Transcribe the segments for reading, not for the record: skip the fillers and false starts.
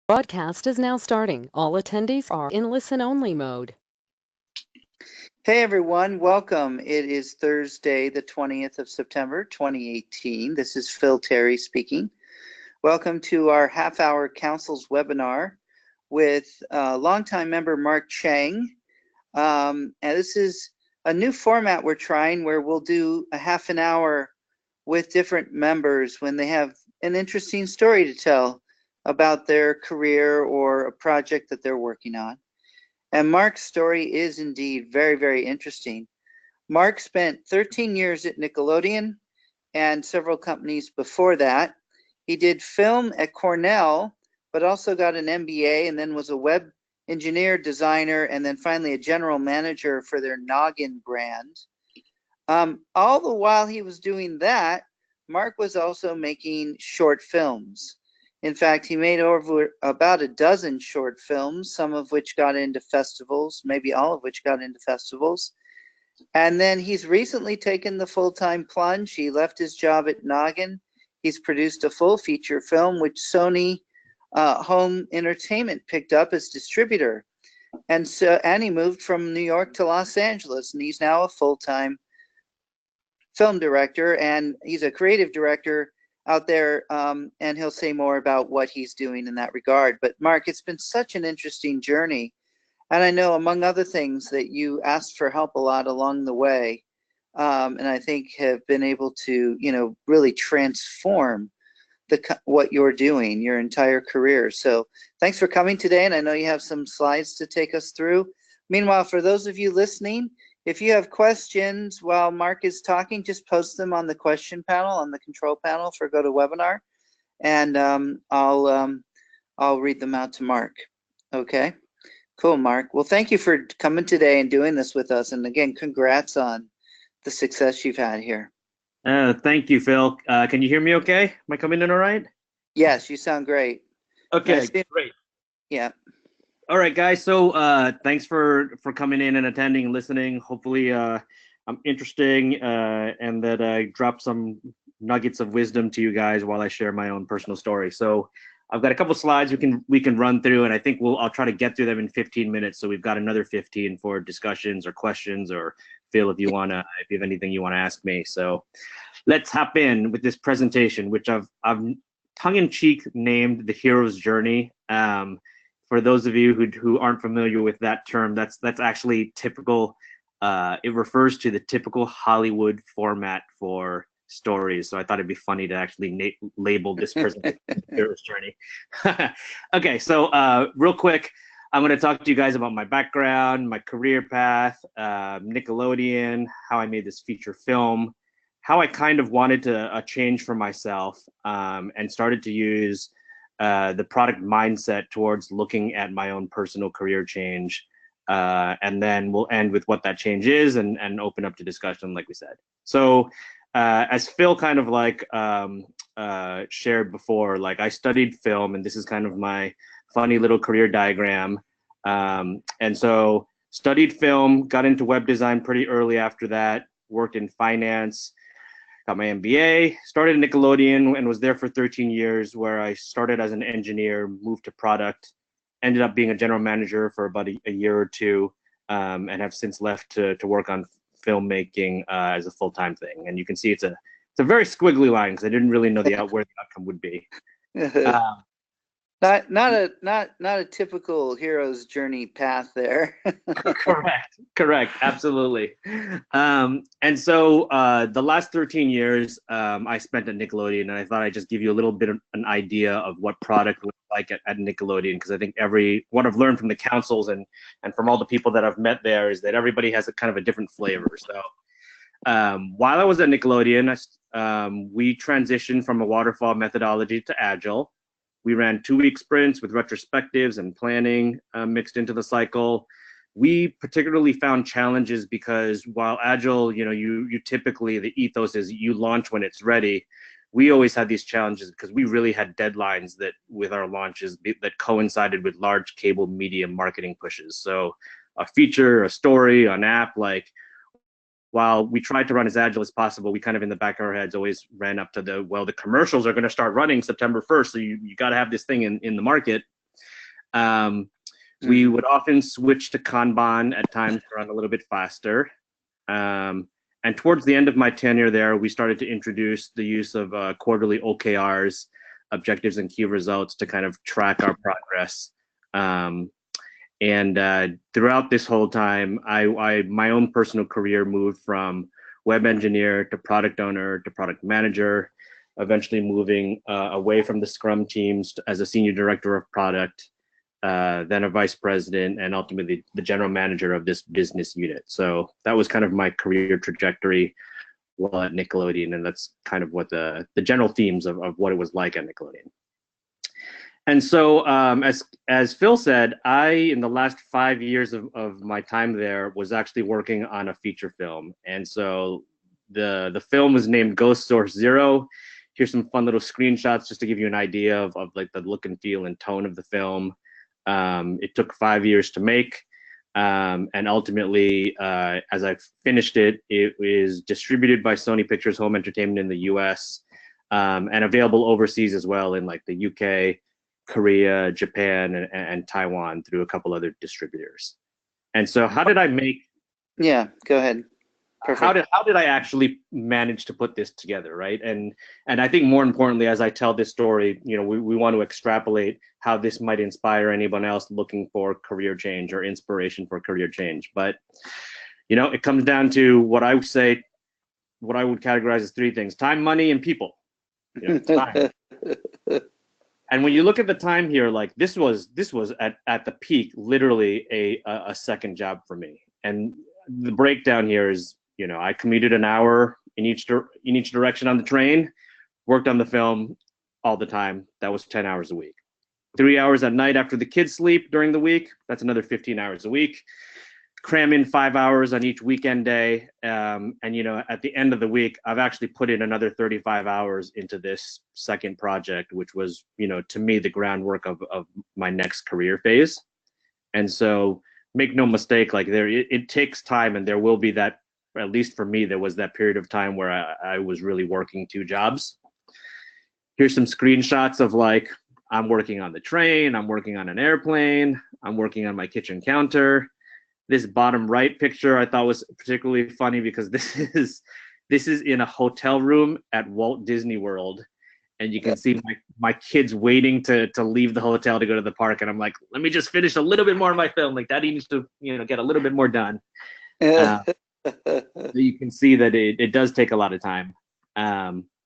Broadcast is now starting. All attendees are in listen-only mode. Hey everyone, welcome. It is Thursday, the 20th of September, 2018. This is Phil Terry speaking. Welcome to our half-hour Council's webinar with longtime member Mark Cheng. And this is a new format we're trying where we'll do a half an hour with different members when they have an interesting story to tell about their career or a project that they're working on. And Mark's story is indeed very, very interesting. Mark spent 13 years at Nickelodeon and several companies before that. He did film at Cornell, but also got an MBA and then was a web engineer, designer, and then finally a general manager for their Noggin brand. All the while he was doing that, Mark was also making short films. In fact, he made over about a dozen short films, some of which got into festivals, maybe all of which got into festivals. And then he's recently taken the full-time plunge. He left his job at Noggin. He's produced a full feature film, which Sony Home Entertainment picked up as distributor. And he moved from New York to Los Angeles, and he's now a full-time film director, and he's a creative director out there, and he'll say more about what he's doing in that regard. But Mark, it's been such an interesting journey. And I know, among other things, that you asked for help a lot along the way, and I think have been able to, really transform what you're doing, your entire career. So thanks for coming today, and I know you have some slides to take us through. Meanwhile, for those of you listening, if you have questions while Mark is talking, just post them on the question panel, on the control panel for GoToWebinar, and I'll read them out to Mark. Okay, cool, Mark. Well, thank you for coming today and doing this with us. And again, congrats on the success you've had here. Thank you, Phil. Can you hear me okay? Am I coming in all right? Yes, you sound great. Okay, great. Yeah. All right, guys. So thanks for coming in and attending and listening. Hopefully I'm interesting and that I drop some nuggets of wisdom to you guys while I share my own personal story. So I've got a couple slides we can run through, and I think I'll try to get through them in 15 minutes. So we've got another 15 for discussions or questions, or Phil, if you have anything you want to ask me. So let's hop in with this presentation, which I've tongue-in-cheek named The Hero's Journey. For those of you who aren't familiar with that term, that's actually typical. It refers to the typical Hollywood format for stories. So I thought it'd be funny to actually label this presentation Hero's Journey. Okay, so real quick, I'm going to talk to you guys about my background, my career path, Nickelodeon, how I made this feature film, how I kind of wanted a change for myself, and started to use the product mindset towards looking at my own personal career change. And then we'll end with what that change is and open up to discussion, like we said. So as Phil kind of shared before, I studied film, and this is kind of my funny little career diagram. And so studied film, got into web design pretty early after that, worked in finance, got my MBA, started Nickelodeon and was there for 13 years, where I started as an engineer, moved to product, ended up being a general manager for about a year or two, and have since left to work on filmmaking as a full-time thing. And you can see it's a very squiggly line because I didn't really know where the outcome would be. Not a typical hero's journey path there. Correct, absolutely. And so the last 13 years I spent at Nickelodeon, and I thought I'd just give you a little bit of an idea of what product was like at Nickelodeon, because I think what I've learned from the councils and from all the people that I've met there is that everybody has a kind of a different flavor. So while I was at Nickelodeon, we transitioned from a waterfall methodology to Agile. We ran 2-week sprints with retrospectives and planning mixed into the cycle. We particularly found challenges because while Agile, you typically, the ethos is you launch when it's ready. We always had these challenges because we really had deadlines that with our launches that coincided with large cable media marketing pushes. So a feature, a story, an app, while we tried to run as agile as possible, we kind of in the back of our heads always ran up to the commercials are going to start running September 1st. So you got to have this thing in the market. We would often switch to Kanban at times to run a little bit faster. And towards the end of my tenure there, we started to introduce the use of quarterly OKRs, objectives and key results, to kind of track our progress. And throughout this whole time, my own personal career moved from web engineer to product owner to product manager, eventually moving away from the Scrum teams as a senior director of product, then a vice president, and ultimately the general manager of this business unit. So that was kind of my career trajectory while at Nickelodeon, and that's kind of what the general themes of what it was like at Nickelodeon. And so, as Phil said, in the last 5 years of my time there, was actually working on a feature film. And so the film was named Ghost Source Zero. Here's some fun little screenshots just to give you an idea of like the look and feel and tone of the film. It took 5 years to make. And ultimately, as I finished it, it was distributed by Sony Pictures Home Entertainment in the US, and available overseas as well in like the UK, Korea, Japan, and Taiwan through a couple other distributors. And so how did I make? Yeah, go ahead. Perfect. How did I actually manage to put this together, right? And I think more importantly, as I tell this story, we want to extrapolate how this might inspire anyone else looking for career change or inspiration for career change. But it comes down to what I would categorize as three things: time, money, and people. Time. And when you look at the time here, like this was at the peak, literally a second job for me. And the breakdown here is, I commuted an hour in each direction on the train, worked on the film all the time. That was 10 hours a week. 3 hours at night after the kids sleep during the week. That's another 15 hours a week. Cram in 5 hours on each weekend day. And, at the end of the week, I've actually put in another 35 hours into this second project, which was, to me, the groundwork of my next career phase. And so make no mistake, like it takes time, and there will be that, at least for me, there was that period of time where I was really working two jobs. Here's some screenshots of like, I'm working on the train, I'm working on an airplane, I'm working on my kitchen counter. This bottom right picture I thought was particularly funny because this is in a hotel room at Walt Disney World, and you can see my kids waiting to leave the hotel to go to the park, and I'm like, let me just finish a little bit more of my film. Like that needs to get a little bit more done. So you can see that it does take a lot of time.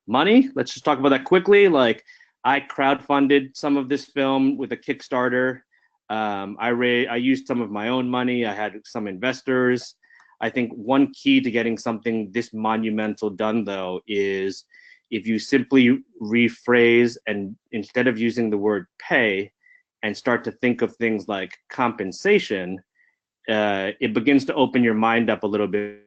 Money, let's just talk about that quickly. Like I crowdfunded some of this film with a Kickstarter. I used some of my own money. I had some investors. I think one key to getting something this monumental done, though, is if you simply rephrase and instead of using the word pay and start to think of things like compensation, it begins to open your mind up a little bit.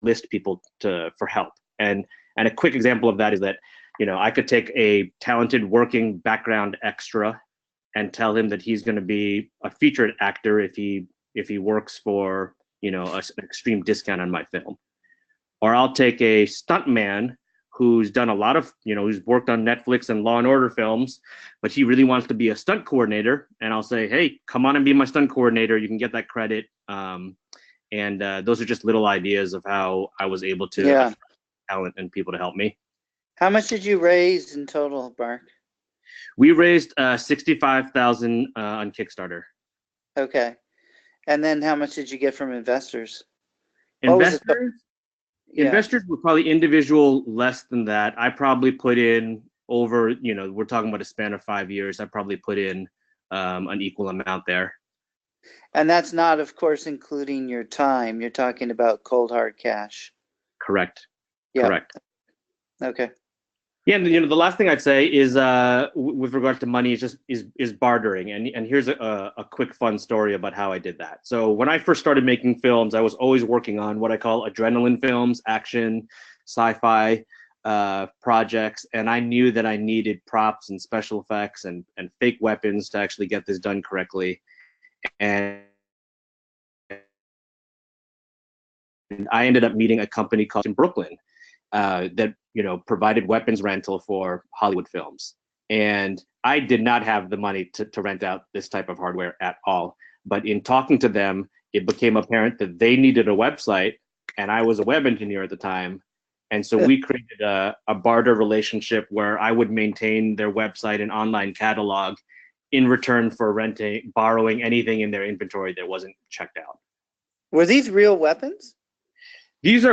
List people for help. And a quick example of that is that I could take a talented working background extra and tell him that he's going to be a featured actor if he works for an extreme discount on my film. Or I'll take a stuntman who's done a lot of who's worked on Netflix and Law and Order films, but he really wants to be a stunt coordinator, and I'll say, hey, come on and be my stunt coordinator. You can get that credit. And those are just little ideas of how I was able to attract talent and people to help me. How much did you raise in total, Mark? We raised $65,000 on Kickstarter. Okay. And then how much did you get from investors? Investors were probably individual less than that. I probably put in over, we're talking about a span of 5 years. I probably put in an equal amount there. And that's not, of course, including your time. You're talking about cold hard cash. Correct. Yep. Correct. Okay. Yeah, and the last thing I'd say is with regard to money is bartering, and here's a quick fun story about how I did that. So when I first started making films, I was always working on what I call adrenaline films, action, sci-fi projects, and I knew that I needed props and special effects and fake weapons to actually get this done correctly. And I ended up meeting a company called in Brooklyn that provided weapons rental for Hollywood films. And I did not have the money to rent out this type of hardware at all. But in talking to them, it became apparent that they needed a website, and I was a web engineer at the time. And so we created a barter relationship where I would maintain their website and online catalog in return for borrowing anything in their inventory that wasn't checked out. Were these real weapons?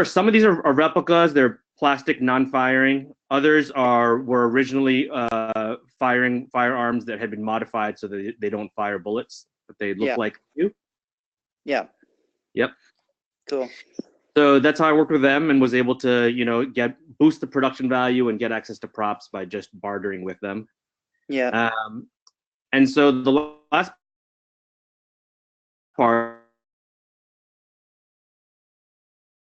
Some of these are replicas. They're plastic, non-firing. Others were originally firearms that had been modified so that they don't fire bullets, but they look like you. Yeah. Yep. Cool. So that's how I worked with them and was able to, boost the production value and get access to props by just bartering with them. Yeah. And so the last part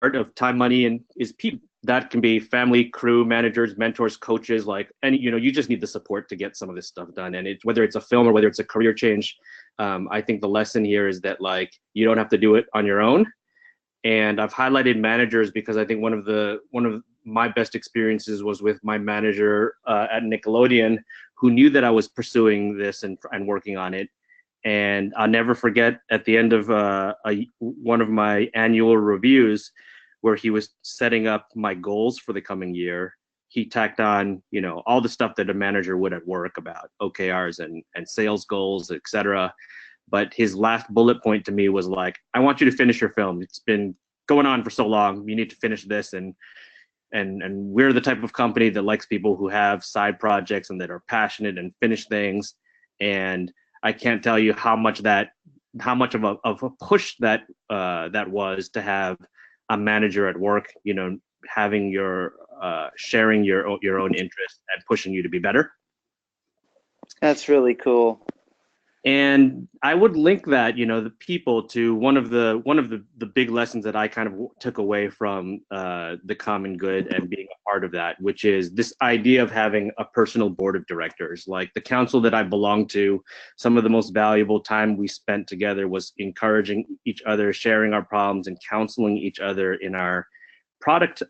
of time, money, and is people. That can be family, crew, managers, mentors, coaches, you just need the support to get some of this stuff done. And whether it's a film or whether it's a career change, I think the lesson here is that you don't have to do it on your own. And I've highlighted managers because I think one of my best experiences was with my manager at Nickelodeon, who knew that I was pursuing this and working on it. And I'll never forget at the end of one of my annual reviews, where he was setting up my goals for the coming year, he tacked on, all the stuff that a manager would at work about OKRs and sales goals, etc. But his last bullet point to me was I want you to finish your film. It's been going on for so long. You need to finish this. And we're the type of company that likes people who have side projects and that are passionate and finish things. And I can't tell you how much of a push that was to have a manager at work, having your sharing your own interest and pushing you to be better. That's really cool. And I would link that, the people to one of the big lessons that I kind of took away from the common good and being a part of that, which is this idea of having a personal board of directors. Like the council that I belong to, some of the most valuable time we spent together was encouraging each other, sharing our problems, and counseling each other in our product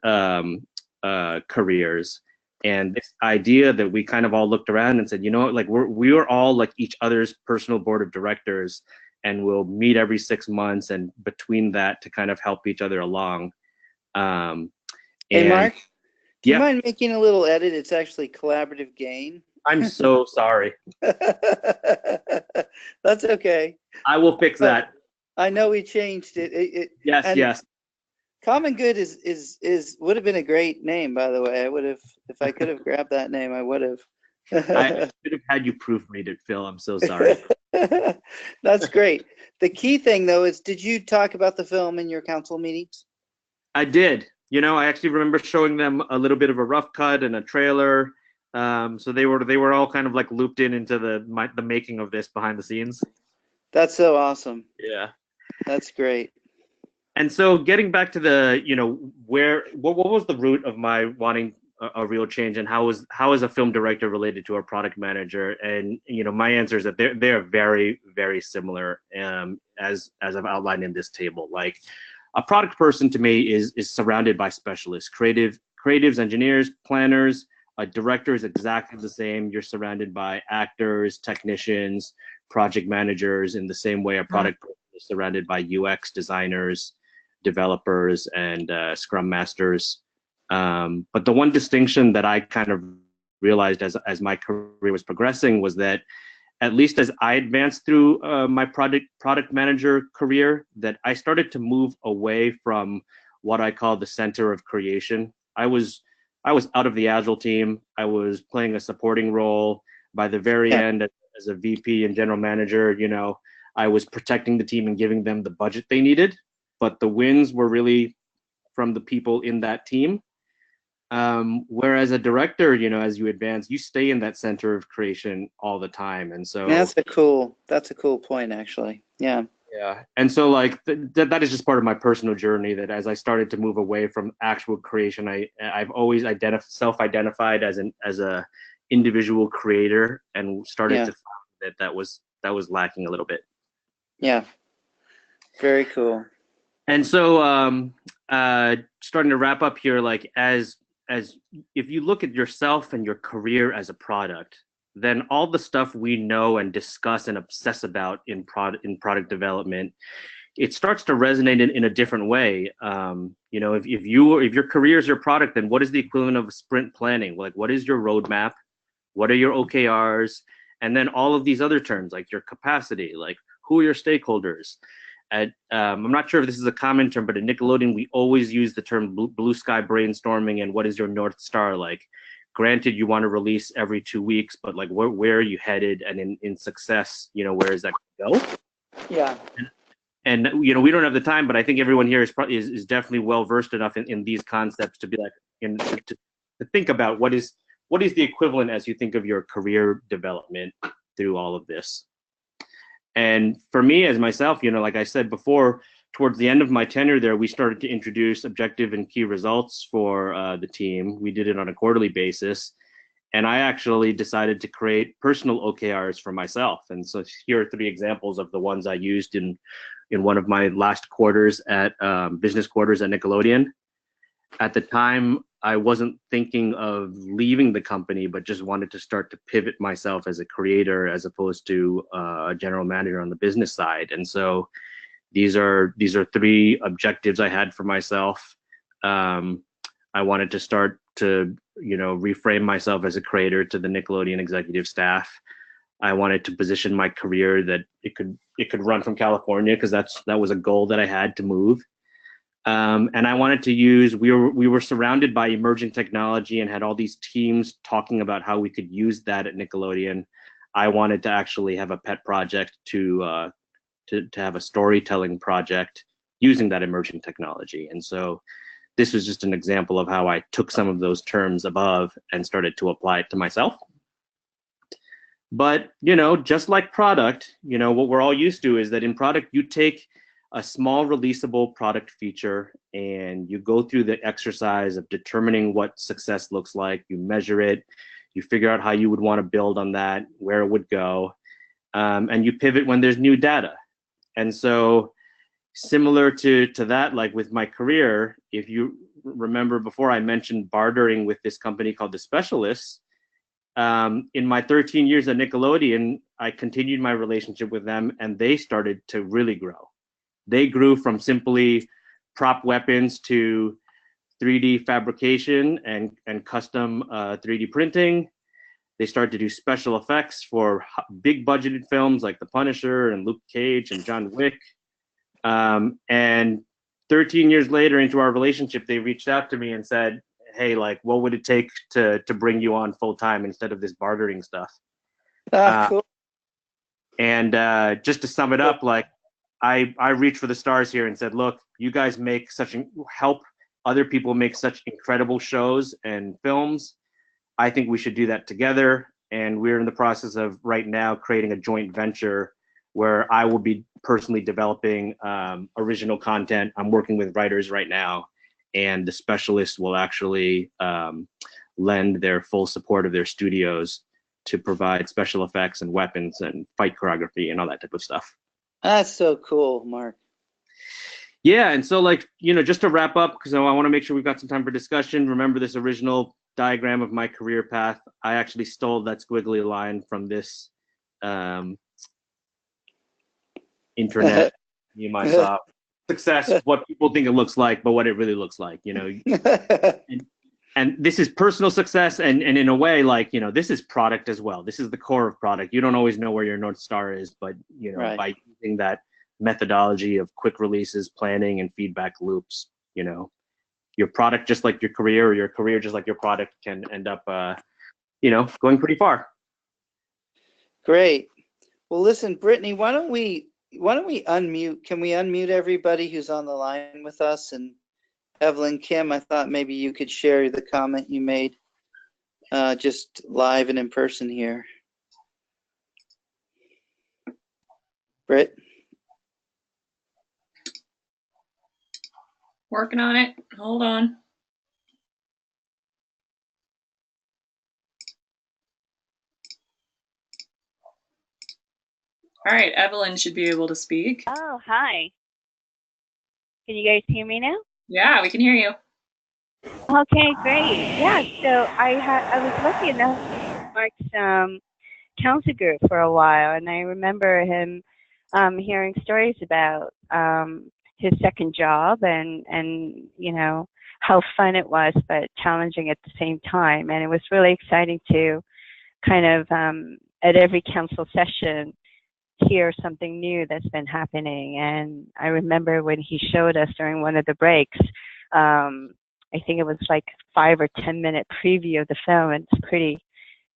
careers. And this idea that we kind of all looked around and said, we are all like each other's personal board of directors, and we'll meet every 6 months, and between that to kind of help each other along. Hey, Mark, do you mind making a little edit? It's actually collaborative gain. I'm so sorry. That's okay. I will fix that. I know we changed it. Yes. Common Good would have been a great name, by the way. I would have, if I could have grabbed that name, I would have. I should have had you proofread it, Phil. I'm so sorry. That's great. The key thing, though, is did you talk about the film in your council meetings? I did. I actually remember showing them a little bit of a rough cut and a trailer. So they were all kind of looped into the making of this behind the scenes. That's so awesome. Yeah. That's great. And so getting back to the, what was the root of my wanting a real change, and how is a film director related to a product manager? And, my answer is that they're very, very similar, as I've outlined in this table. Like a product person to me is surrounded by specialists, creatives, engineers, planners. A director is exactly the same. You're surrounded by actors, technicians, project managers in the same way a product person is surrounded by UX designers, developers, and scrum masters. But the one distinction that I kind of realized as my career was progressing was that, at least as I advanced through my product manager career, that I started to move away from what I call the center of creation. I was out of the Agile team. I was playing a supporting role. By the very end, as a VP and general manager, I was protecting the team and giving them the budget they needed. But the wins were really from the people in that team. Whereas a director, as you advance, you stay in that center of creation all the time. And so that's a cool point, actually. Yeah. Yeah. And so that is just part of my personal journey, that as I started to move away from actual creation, I've always self-identified as a individual creator, and started to find that was lacking a little bit. Yeah. Very cool. And so starting to wrap up here, as if you look at yourself and your career as a product, then all the stuff we know and discuss and obsess about in product development, it starts to resonate in a different way. If your career is your product, then what is the equivalent of sprint planning? Like, what is your roadmap? What are your OKRs? And then all of these other terms, like your capacity, like who are your stakeholders? I'm not sure if this is a common term, but at Nickelodeon, we always use the term blue sky brainstorming and what is your North Star? Like, granted, you want to release every 2 weeks, but like, where are you headed? And in success, where is that going to go? Yeah. And we don't have the time, but I think everyone here is definitely well versed enough in these concepts to be like, to think about what is the equivalent as you think of your career development through all of this. And for me, as myself, like I said before, towards the end of my tenure there, we started to introduce objective and key results for the team. We did it on a quarterly basis. And I actually decided to create personal OKRs for myself. And so here are 3 examples of the ones I used in one of my last quarters at business quarters at Nickelodeon. At the time, I wasn't thinking of leaving the company, but just wanted to start to pivot myself as a creator as opposed to a general manager on the business side. And so these are 3 objectives I had for myself. I wanted to start to reframe myself as a creator to the Nickelodeon executive staff. I wanted to position my career that it could run from California, because that was a goal that I had to move. And I wanted to use, we were surrounded by emerging technology and had all these teams talking about how we could use that at Nickelodeon. I wanted to actually have a pet project to have a storytelling project using that emerging technology. And so this was just an example of how I took some of those terms above and started to apply it to myself. But, just like product, what we're all used to is that in product, you take a small releasable product feature and you go through the exercise of determining what success looks like. You measure it, you figure out how you would want to build on that, where it would go, and you pivot when there's new data. And so similar to that, like with my career, if you remember before, I mentioned bartering with this company called The Specialists. In my 13 years at Nickelodeon, I continued my relationship with them, and they started to really grow. They grew from simply prop weapons to 3D fabrication and custom 3D printing. They started to do special effects for big budgeted films like The Punisher and Luke Cage and John Wick. And 13 years later into our relationship, they reached out to me and said, hey, like, what would it take to bring you on full time instead of this bartering stuff? Cool. And just to sum it up, like, I reached for the stars here and said, look, you guys help other people make such incredible shows and films. I think we should do that together. And we're in the process of right now creating a joint venture where I will be personally developing original content. I'm working with writers right now, and The Specialists will actually lend their full support of their studios to provide special effects and weapons and fight choreography and all that type of stuff. That's so cool, Mark. Yeah, and so, like, just to wrap up, because I want to make sure we've got some time for discussion. Remember this original diagram of my career path? I actually stole that squiggly line from this internet meme I saw. Success, what people think it looks like, but what it really looks like, and this is personal success, and in a way, like, this is product as well. This is the core of product. You don't always know where your North Star is, but Right. By using that methodology of quick releases, planning, and feedback loops, your product, just like your career, or your career just like your product, can end up going pretty far. Great. Well, listen, Brittany, why don't we unmute? Can we unmute everybody who's on the line with us? And Evelyn, Kim, I thought maybe you could share the comment you made just live and in person here. Britt? Working on it. Hold on. All right, Evelyn should be able to speak. Oh, hi. Can you guys hear me now? Yeah, we can hear you. Okay, great. Yeah, so I was lucky enough to Mark's council group for a while, and I remember him hearing stories about his second job and you know how fun it was, but challenging at the same time. And it was really exciting to kind of at every council session hear something new that's been happening. And I remember when he showed us during one of the breaks, I think it was like 5 or 10 minute preview of the film. And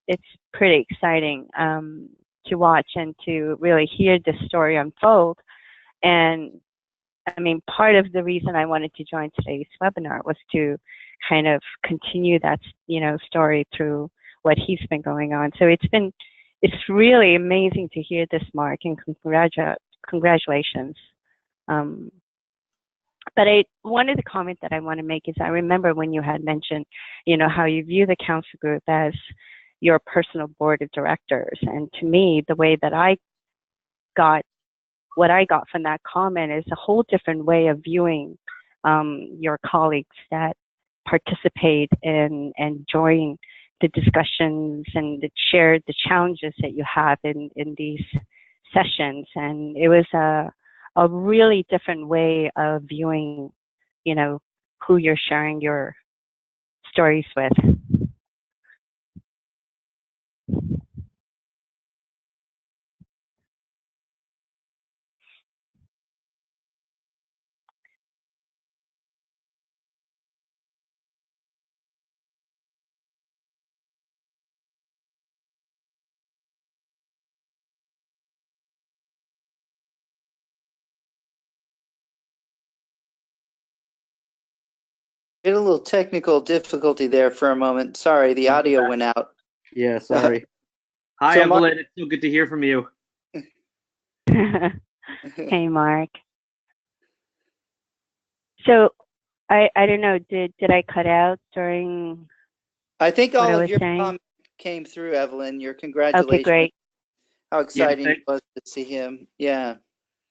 it's pretty exciting to watch and to really hear this story unfold. And I mean, part of the reason I wanted to join today's webinar was to kind of continue that, you know, story through what he's been going on. So it's really amazing to hear this, Mark, and congratulations. But one of the comments that I want to make is I remember when you had mentioned, you know, how you view the council group as your personal board of directors. And to me, the way that what I got from that comment is a whole different way of viewing your colleagues that participate in and join the discussions and share the challenges that you have in these sessions. And it was a really different way of viewing, you know, who you're sharing your stories with. We had a little technical difficulty there for a moment. Sorry, the audio went out. Yeah, sorry. Hi, So, Evelyn. It's so good to hear from you. Hey, Mark. So I don't know, did I cut out during I think what all I of was your saying? comments came through, Evelyn. Your congratulations. Okay, great. How exciting thank- it was to see him. Yeah.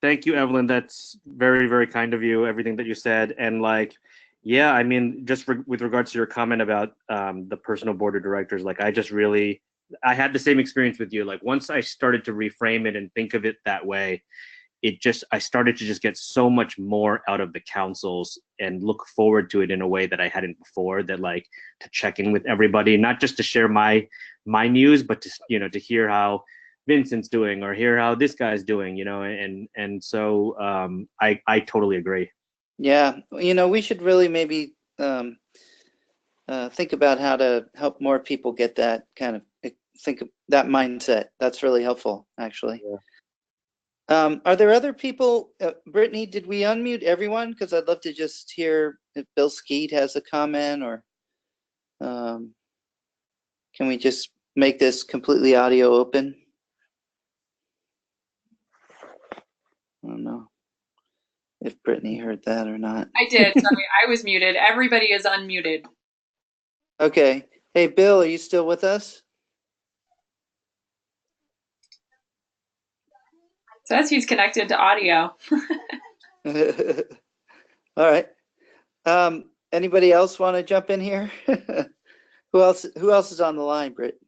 Thank you, Evelyn. That's very, very kind of you, everything that you said. And like, yeah, I mean, just with regards to your comment about the personal board of directors, like I had the same experience with you. Like once I started to reframe it and think of it that way, I started to just get so much more out of the councils and look forward to it in a way that I hadn't before, that like to check in with everybody, not just to share my news, but to, you know, to hear how Vincent's doing or hear how this guy's doing, you know, and so I totally agree. Yeah. You know, we should really maybe think about how to help more people get that kind of think of that mindset. That's really helpful, actually. Yeah. Are there other people? Brittany, did we unmute everyone? Because I'd love to just hear if Bill Skeet has a comment, or can we just make this completely audio open? I don't know if Brittany heard that or not. I did. Sorry, I was muted. Everybody is unmuted. Okay. Hey, Bill, are you still with us? Says he's connected to audio. All right. Anybody else want to jump in here? Who else is on the line, Britt?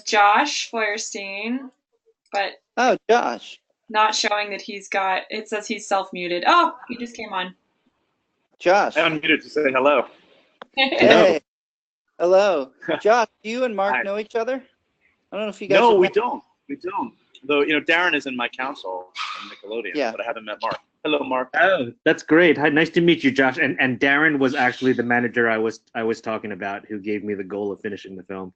Josh Feuerstein, but Oh, Josh. not showing that he's got, it says he's self-muted. Oh, he just came on. Josh. I unmuted to say hello. Hey. Hello. Josh, do you and Mark Hi. know each other? I don't know if you guys No, have we met- don't. We don't. Though, you know, Darren is in my council on Nickelodeon, Yeah. but I haven't met Mark. Hello, Mark. Oh, that's great. Hi, nice to meet you, Josh. And Darren was actually the manager I was talking about, who gave me the goal of finishing the film.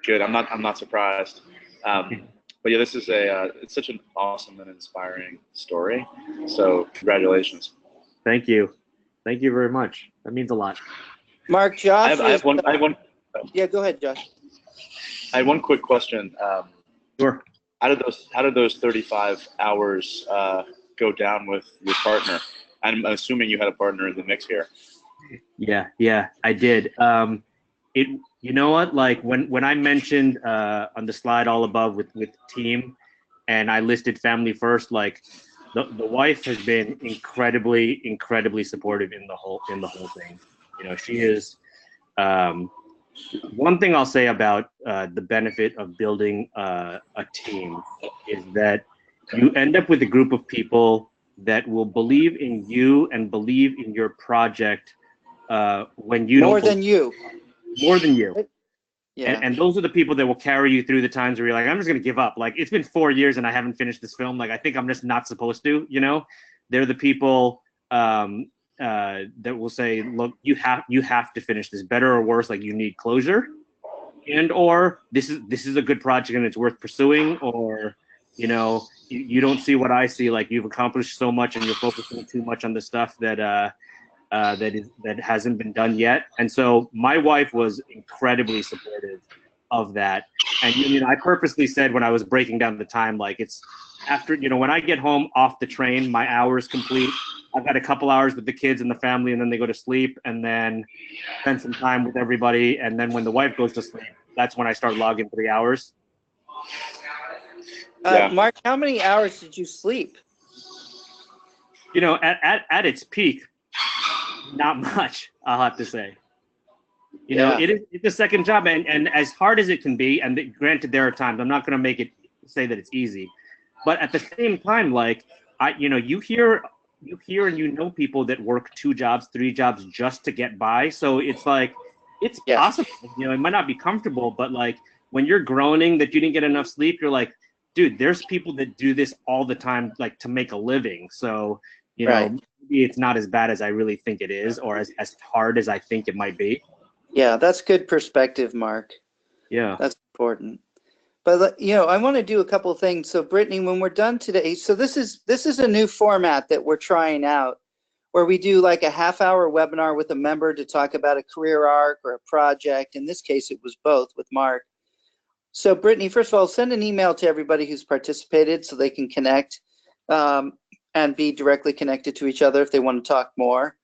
Good. I'm not surprised. But yeah, this is it's such an awesome and inspiring story. So congratulations. Thank you very much. That means a lot. Mark, Josh. I have one. Yeah, go ahead, Josh. I have one quick question. Sure. How did those 35 hours go down with your partner? I'm assuming you had a partner in the mix here. Yeah, I did. You know what? Like when I mentioned on the slide all above with team, and I listed family first, like the wife has been incredibly supportive in the whole thing. You know, she is One thing I'll say about the benefit of building a team is that you end up with a group of people that will believe in you and believe in your project when you More don't than you. more than you. Yeah. And those are the people that will carry you through the times where you're like, I'm just gonna give up. Like, it's been 4 years and I haven't finished this film. Like, I think I'm just not supposed to. You know, they're the people that will say, look, you have to finish this, better or worse. Like, you need closure, and or this is a good project and it's worth pursuing, or you know, you don't see what I see. Like, you've accomplished so much and you're focusing too much on the stuff that that hasn't been done yet. And so my wife was incredibly supportive of that. And you know, I purposely said when I was breaking down the time, like, it's after, you know, when I get home off the train, my hour is complete. I've got a couple hours with the kids and the family, and then they go to sleep, and then spend some time with everybody. And then when the wife goes to sleep, that's when I start logging 3 hours. Yeah. Mark, how many hours did you sleep? You know, at its peak, not much, I'll have to say. You know, it's a second job, and as hard as it can be, and granted, there are times, I'm not going to make it say that it's easy, but at the same time, like, you hear and you know people that work 2 jobs, 3 jobs just to get by. So it's like, it's possible. You know, it might not be comfortable, but like, when you're groaning that you didn't get enough sleep, you're like, dude, there's people that do this all the time, like, to make a living. So, you know, maybe it's not as bad as I really think it is, or as hard as I think it might be. Yeah, that's good perspective, Mark. Yeah. That's important. But, you know, I want to do a couple of things. So, Brittany, when we're done today, so this is a new format that we're trying out, where we do like a half-hour webinar with a member to talk about a career arc or a project. In this case, it was both with Mark. So, Brittany, first of all, send an email to everybody who's participated so they can connect and be directly connected to each other if they want to talk more.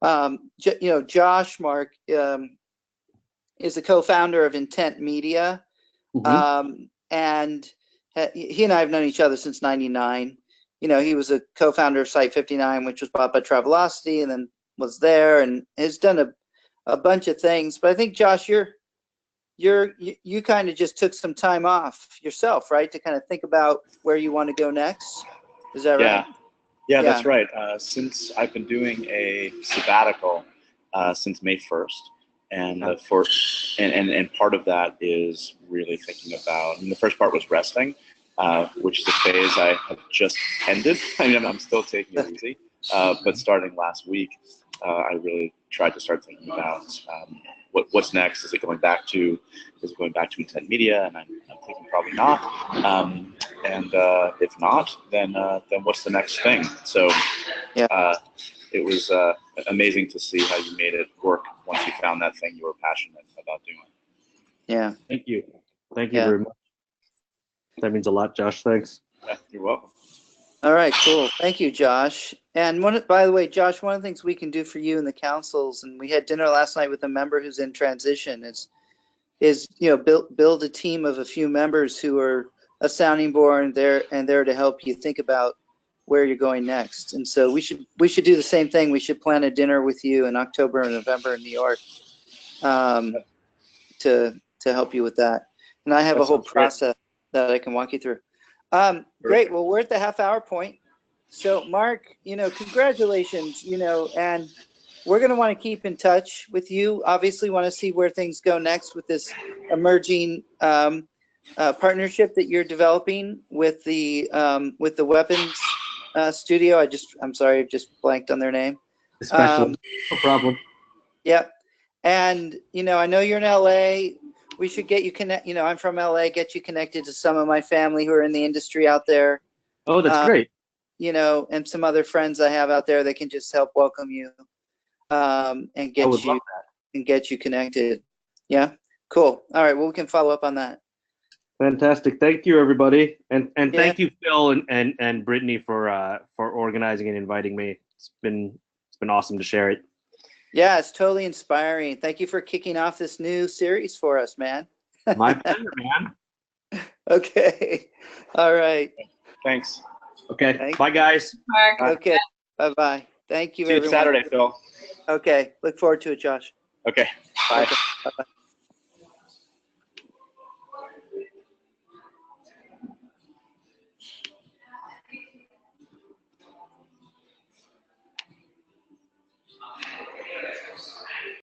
You know, Josh, Mark, is the co-founder of Intent Media. And he and I have known each other since '99. You know, he was a co-founder of Site 59, which was bought by Travelocity, and then was there and has done a bunch of things. But I think, Josh, you kind of just took some time off yourself, right, to kind of think about where you want to go next. Is that right? Yeah, that's right. Since I've been doing a sabbatical since May 1st, and and part of that is really thinking about, and the first part was resting, which is a phase I have just ended. I mean, I'm still taking it easy, but starting last week, I really tried to start thinking about what's next. Is it going back to Intent Media? And I'm thinking probably not. And if not, then what's the next thing? So it was amazing to see how you made it work once you found that thing you were passionate about doing. Yeah. Thank you very much. That means a lot, Josh. Thanks. Yeah, you're welcome. All right, cool. Thank you, Josh. And by the way, Josh, one of the things we can do for you in the councils, and we had dinner last night with a member who's in transition, is you know, build a team of a few members who are a sounding board and there to help you think about where you're going next. And so we should do the same thing. We should plan a dinner with you in October and November in New York to help you with that. And I have a whole process that I can walk you through. Great. Well, we're at the half-hour point. So, Mark, you know, congratulations, you know, and we're going to want to keep in touch with you. Obviously, want to see where things go next with this emerging partnership that you're developing with the weapons studio. I'm sorry, I've just blanked on their name. No problem. Yeah. And, you know, I know you're in LA. We should get you you know, I'm from LA, get you connected to some of my family who are in the industry out there. Oh, that's great. You know, and some other friends I have out there that can just help welcome you and get you connected. Yeah, cool. All right, well, we can follow up on that. Fantastic. Thank you, everybody, and thank you, Phil and Brittany, for organizing and inviting me. It's been awesome to share it. Yeah, it's totally inspiring. Thank you for kicking off this new series for us, man. My pleasure, man. Okay. All right. Thanks. Okay. Bye, guys. Mark. Okay. Bye-bye. Thank you, See you everyone. Saturday, Phil. Okay. Look forward to it, Josh. Okay. Bye. Okay. Bye-bye.